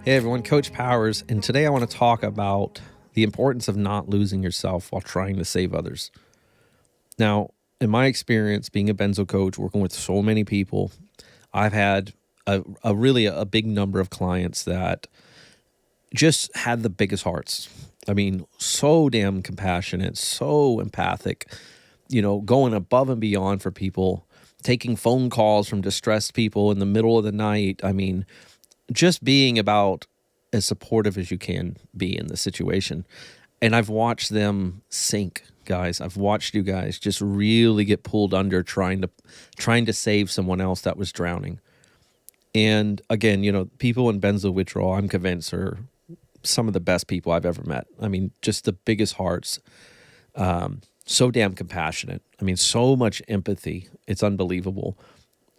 Hey everyone, Coach Powers, and today I want to talk about the importance of not losing yourself while trying to save others. Now, in my experience being a benzo coach, working with so many people, I've had a big number of clients that just had the biggest hearts. I mean, so damn compassionate, so empathic, going above and beyond for people, taking phone calls from distressed people in the middle of the night. I mean, just being about as supportive as you can be in the situation. And I've watched them sink, guys. I've watched you guys just really get pulled under trying to save someone else that was drowning. And again, people in benzo withdrawal, I'm convinced, are some of the best people I've ever met. I mean, just the biggest hearts, so damn compassionate. I mean, so much empathy. It's unbelievable.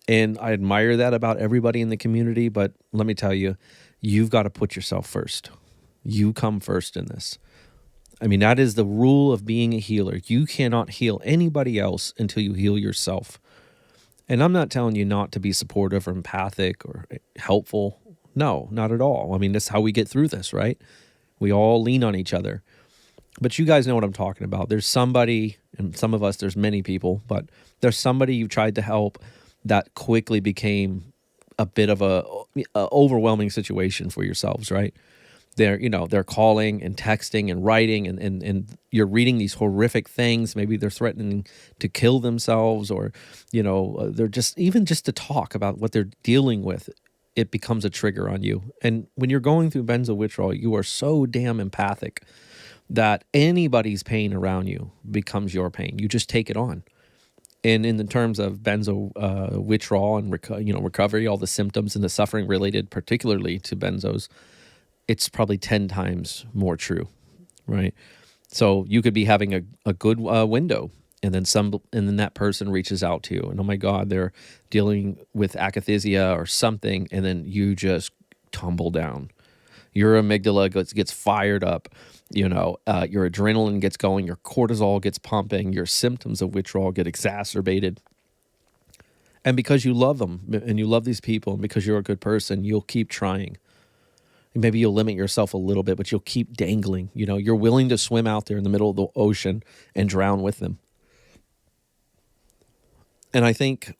And I admire that about everybody in the community, but let me tell you, you've got to put yourself first. You come first in this. I mean, that is the rule of being a healer. You cannot heal anybody else until you heal yourself. And I'm not telling you not to be supportive or empathic or helpful. No, not at all. I mean, that's how we get through this, right? We all lean on each other. But you guys know what I'm talking about. There's somebody, and some of us, there's many people, but there's somebody you tried to help that quickly became a bit of a overwhelming situation for yourselves, right? They're calling and texting and writing and you're reading these horrific things. Maybe they're threatening to kill themselves, or, they're just to talk about what they're dealing with. It becomes a trigger on you. And when you're going through benzo withdrawal, you are so damn empathic that anybody's pain around you becomes your pain. You just take it on. And in the terms of benzo withdrawal and recovery, all the symptoms and the suffering related particularly to benzos, it's probably 10 times more true, right? So you could be having a good window, and then that person reaches out to you, and oh my God, they're dealing with akathisia or something, and then you just tumble down. Your amygdala gets fired up, your adrenaline gets going, your cortisol gets pumping, your symptoms of withdrawal get exacerbated. And because you love them and you love these people and because you're a good person, you'll keep trying. Maybe you'll limit yourself a little bit, but you'll keep dangling. You're willing to swim out there in the middle of the ocean and drown with them. And I think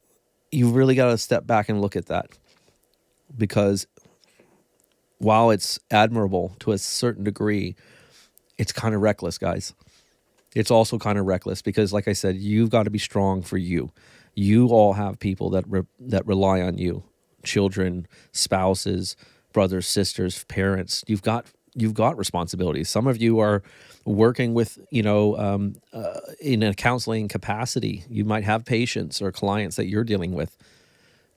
you really got to step back and look at that, because while it's admirable to a certain degree, it's kind of reckless, guys. It's also kind of reckless because, like I said, you've got to be strong for you. You all have people that rely on you: children, spouses, brothers, sisters, parents. You've got responsibilities. Some of you are working with, in a counseling capacity. You might have patients or clients that you're dealing with.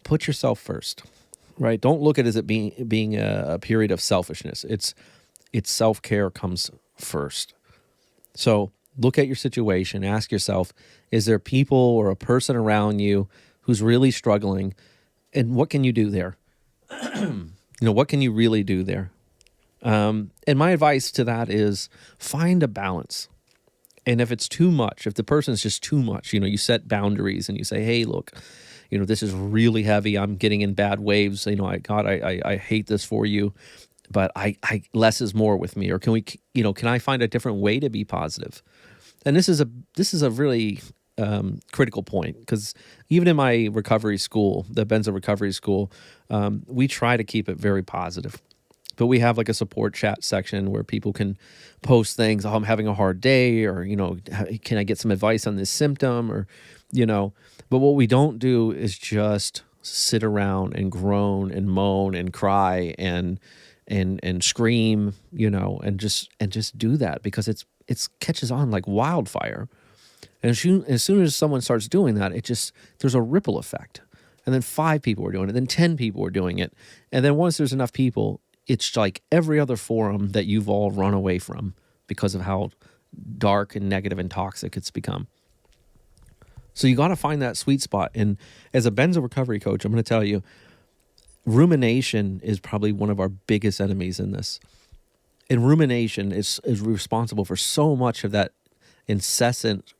Put yourself first. Right? Don't look at it as it being a period of selfishness. It's self-care comes first. So look at your situation. Ask yourself, is there people or a person around you who's really struggling? And what can you do there? What can you really do there? And my advice to that is find a balance. And if it's too much, if the person's just too much, you set boundaries and you say, hey, look, this is really heavy. I'm getting in bad waves. I hate this for you, but I less is more with me. Or can I find a different way to be positive? And this is a really critical point, because even in my recovery school, the Benzo Recovery School, we try to keep it very positive. But we have like a support chat section where people can post things. Oh, I'm having a hard day, or, can I get some advice on this symptom, or, but what we don't do is just sit around and groan and moan and cry and scream, and just do that, because it's catches on like wildfire. And as soon as someone starts doing that, there's a ripple effect. And then 5 people are doing it, then 10 people are doing it. And then once there's enough people, it's like every other forum that you've all run away from because of how dark and negative and toxic it's become. So you got to find that sweet spot. And as a benzo recovery coach, I'm going to tell you, rumination is probably one of our biggest enemies in this. And rumination is responsible for so much of that incessant,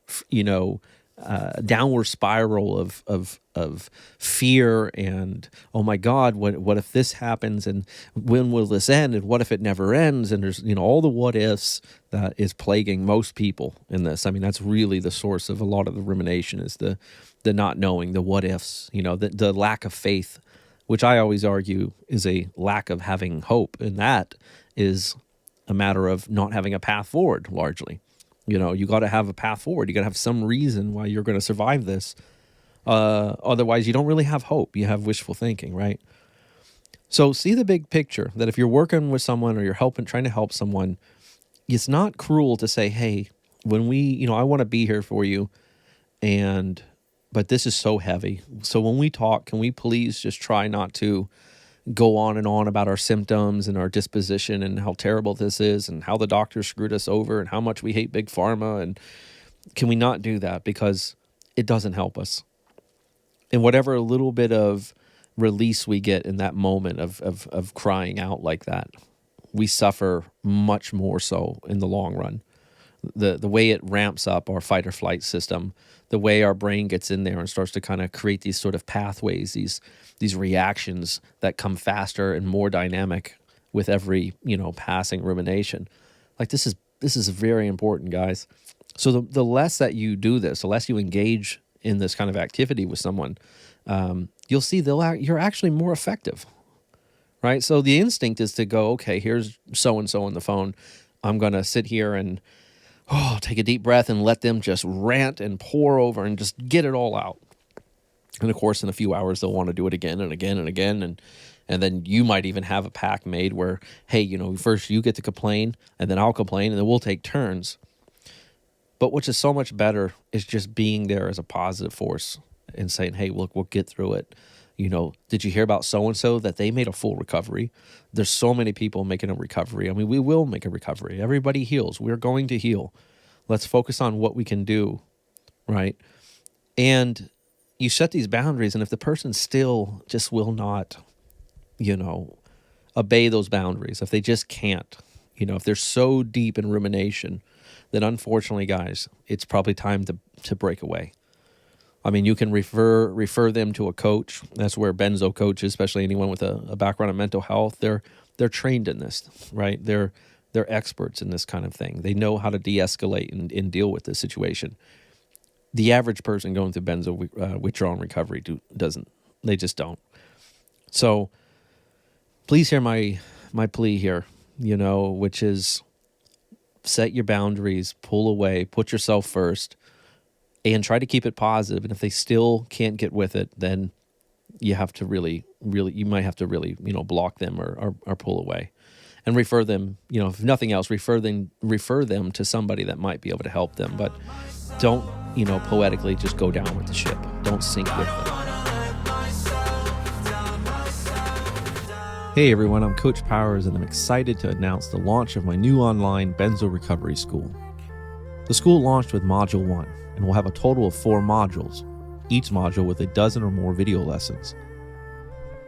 downward spiral of fear and, oh my God, what if this happens, and when will this end, and what if it never ends, and there's all the what ifs that is plaguing most people in this. I mean, that's really the source of a lot of the rumination, is the not knowing, the what ifs, the lack of faith, which I always argue is a lack of having hope, and that is a matter of not having a path forward largely. You got to have a path forward. You got to have some reason why you're going to survive this. Otherwise, you don't really have hope. You have wishful thinking, right? So see the big picture, that if you're working with someone or you're trying to help someone, it's not cruel to say, hey, when I want to be here for you, but this is so heavy. So when we talk, can we please just try not to go on and on about our symptoms and our disposition and how terrible this is and how the doctor screwed us over and how much we hate big pharma? And can we not do that? Because it doesn't help us. And whatever little bit of release we get in that moment of crying out like that, we suffer much more so in the long run. The way it ramps up our fight or flight system, the way our brain gets in there and starts to kind of create these sort of pathways, these reactions that come faster and more dynamic with every passing rumination. Like this is very important, guys. So the less that you do this, the less you engage in this kind of activity with someone, you'll see you're actually more effective, right? So the instinct is to go, okay, here's so-and-so on the phone. I'm going to sit here and take a deep breath and let them just rant and pour over and just get it all out. And of course, in a few hours, they'll want to do it again and again and again. And then you might even have a pact made where, hey, first you get to complain and then I'll complain and then we'll take turns. But which is so much better is just being there as a positive force and saying, hey, look, we'll get through it. Did you hear about so-and-so that they made a full recovery? There's so many people making a recovery. I mean, we will make a recovery. Everybody heals. We're going to heal. Let's focus on what we can do, right? And you set these boundaries, and if the person still just will not, obey those boundaries, if they just can't, if they're so deep in rumination, then unfortunately, guys, it's probably time to break away. I mean, you can refer them to a coach. That's where benzo coaches, especially anyone with a background in mental health, they're trained in this, right? They're experts in this kind of thing. They know how to de-escalate and deal with this situation. The average person going through benzo withdrawal and recovery doesn't. They just don't. So please hear my plea here, which is set your boundaries, pull away, put yourself first, and try to keep it positive. And if they still can't get with it, then you have to really, you might have to really, block them or pull away, and refer them, if nothing else, refer them to somebody that might be able to help them. But don't, poetically just go down with the ship. Don't sink with them. Hey everyone, I'm Coach Powers, and I'm excited to announce the launch of my new online Benzo Recovery School. The school launched with Module 1, and will have a total of 4 modules, each module with a dozen or more video lessons.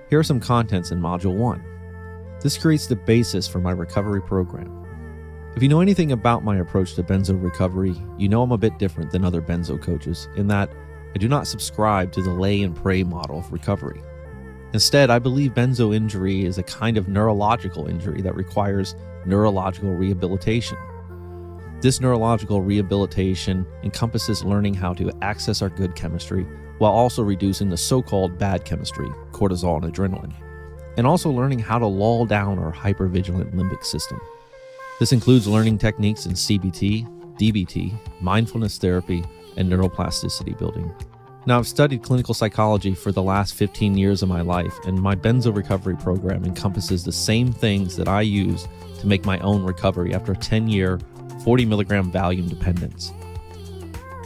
Here are some contents in Module 1. This creates the basis for my recovery program. If you know anything about my approach to benzo recovery, you know I'm a bit different than other benzo coaches in that I do not subscribe to the lay and pray model of recovery. Instead, I believe benzo injury is a kind of neurological injury that requires neurological rehabilitation. This neurological rehabilitation encompasses learning how to access our good chemistry while also reducing the so-called bad chemistry, cortisol and adrenaline, and also learning how to lull down our hypervigilant limbic system. This includes learning techniques in CBT, DBT, mindfulness therapy, and neuroplasticity building. Now, I've studied clinical psychology for the last 15 years of my life, and my benzo recovery program encompasses the same things that I use to make my own recovery after a 10-year, 40 milligram Valium dependence.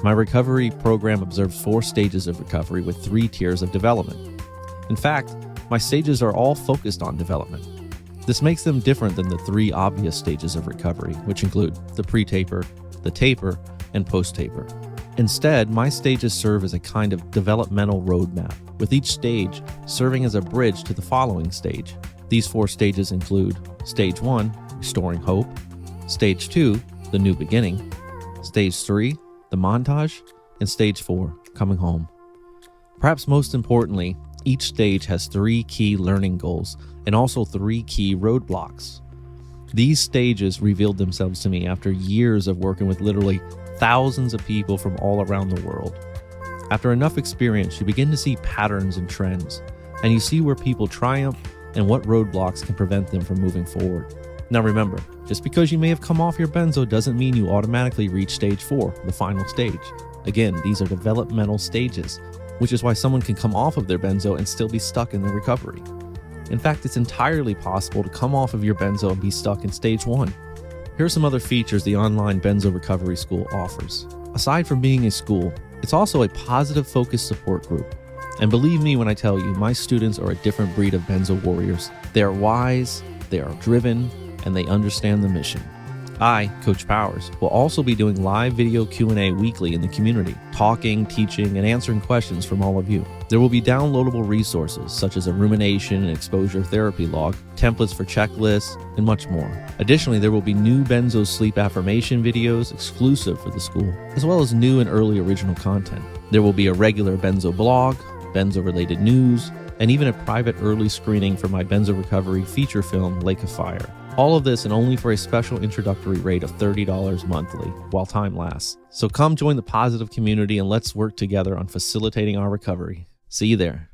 My recovery program observes 4 stages of recovery with 3 tiers of development. In fact, my stages are all focused on development. This makes them different than the 3 obvious stages of recovery, which include the pre-taper, the taper, and post-taper. Instead, my stages serve as a kind of developmental roadmap, with each stage serving as a bridge to the following stage. These 4 stages include Stage 1, restoring hope, Stage 2, the new beginning, Stage 3, the montage, and stage 4, coming home. Perhaps most importantly, each stage has 3 key learning goals and also 3 key roadblocks. These stages revealed themselves to me after years of working with literally thousands of people from all around the world. After enough experience, you begin to see patterns and trends, and you see where people triumph and what roadblocks can prevent them from moving forward. Now remember, just because you may have come off your benzo doesn't mean you automatically reach stage 4, the final stage. Again, these are developmental stages, which is why someone can come off of their benzo and still be stuck in their recovery. In fact, it's entirely possible to come off of your benzo and be stuck in stage 1. Here are some other features the online benzo recovery school offers. Aside from being a school, it's also a positive focused support group. And believe me when I tell you, my students are a different breed of benzo warriors. They are wise, they are driven, and they understand the mission. I, Coach Powers, will also be doing live video Q&A weekly in the community, talking, teaching, and answering questions from all of you. There will be downloadable resources such as a rumination and exposure therapy log, templates for checklists, and much more. Additionally, there will be new benzo sleep affirmation videos exclusive for the school, as well as new and early original content. There will be a regular benzo blog, benzo-related news, and even a private early screening for my benzo recovery feature film, Lake of Fire. All of this and only for a special introductory rate of $30 monthly while time lasts. So come join the positive community and let's work together on facilitating our recovery. See you there.